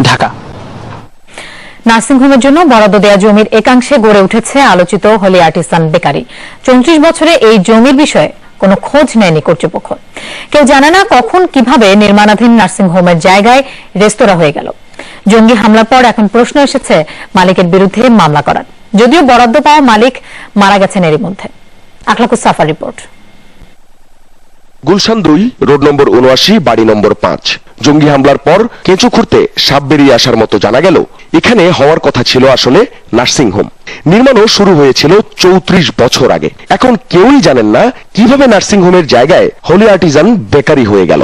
ঢাকা। নার্সিংহোমের জন্য বরাদ্দ দেয়া জমির একাংশে গড়ে উঠেছে আলোচিত হলি আর্টিসান বেকারি। 34 বছরে এই জমির বিষয়ে কোনো খোঁজ নেয়নি কর্তৃপক্ষ। কেউ জানে না কখন কিভাবে নির্মাণাধীন নার্সিংহোমের জায়গায় রেস্তোরাঁ হয়ে গেল। জঙ্গি হামলার পর এখন প্রশ্ন এসেছে মালিকের বিরুদ্ধে মামলা করার, যদিও বরাদ্দ পাওয়া মালিক মারা গেছেন এরই মধ্যে। Akhlakus Safar report. Gulshan 2, road number 79, বাড়ি নম্বর 5। জঙ্গি হামলার পর কেঁচো খুঁড়তে সাপ বেরিয়ে আসার মতো জানা গেল এখানে হওয়ার কথা ছিল আসলে নার্সিংহোম। নির্মাণও শুরু হয়েছিল 34 বছর আগে। এখন কেউই জানেন না কিভাবে নার্সিংহোমের জায়গায় হলি আর্টিজান বেকারি হয়ে গেল।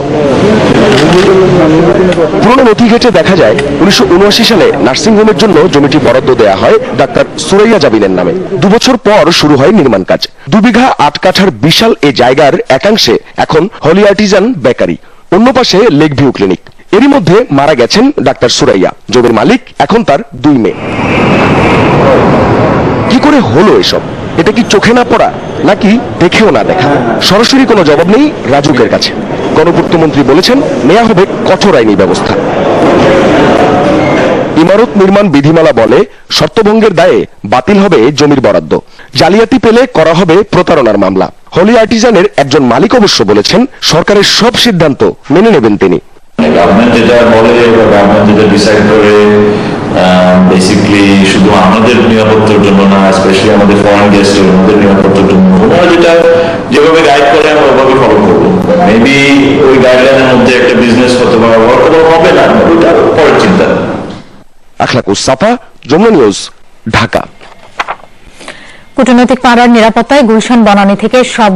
পুরনো নথি ঘেঁটে দেখা যায় 1979 সালে নার্সিংহোমের জন্য জমিটি বরাদ্দ দেয়া হয় ডাক্তার সুরাইয়া জাবিনের নামে। 2 বছর পর শুরু হয় নির্মাণ কাজ। 2 বিঘা 8 কাঠার বিশাল এ জায়গার একাংশে এখন হলি আর্টিজান বেকারি, অন্য পাশে লেক ভিউ ক্লিনিক। এরই মধ্যে মারা গেছেন ডাক্তার সুরাইয়া। জমির মালিক এখন তার 2 মেয়ে। কি করে হলো এসব? এটা কি চোখে না পড়া, নাকি দেখেও না দেখা? সরাসরি কোনো জবাব নেই রাজুকের কাছে। গণপূর্তমন্ত্রী বলেছেন নেওয়া হবে কঠোর আইনি ব্যবস্থা। ইমারত নির্মাণ বিধিমালা বলে শর্তভঙ্গের দায়ে বাতিল হবে জমির বরাদ্দ। জালিয়াতি পেলে করা হবে প্রতারণার মামলা। হলি আর্টিজানের একজন মালিক অবশ্য বলেছেন সরকারের সব সিদ্ধান্ত মেনে নেবেন তিনি। গভর্নমেন্ট যেটা বলে বা গভর্নমেন্ট যেটা ডিসাইড করে বেসিক্যালি শুধু আমাদের নিরাপত্তার জন্য না, স্পেশালি আমাদের ফরেন গেস্টের নিরাপত্তার জন্য ওনারা যেটা যেভাবে গাইড করে আমরা ওভাবে ফলো করবো। মেবি ওই গাইডলাইনের মধ্যে একটা বিজনেস হতে পারে, ওয়ার্কেবল হবে না, ওইটা পরের চিন্তা। আখলাকুস সাফা, যমুনা নিউজ, ঢাকা। কূটনৈতিক পাড়ার নিরাপত্তায় গুলশান বনানী থেকে সব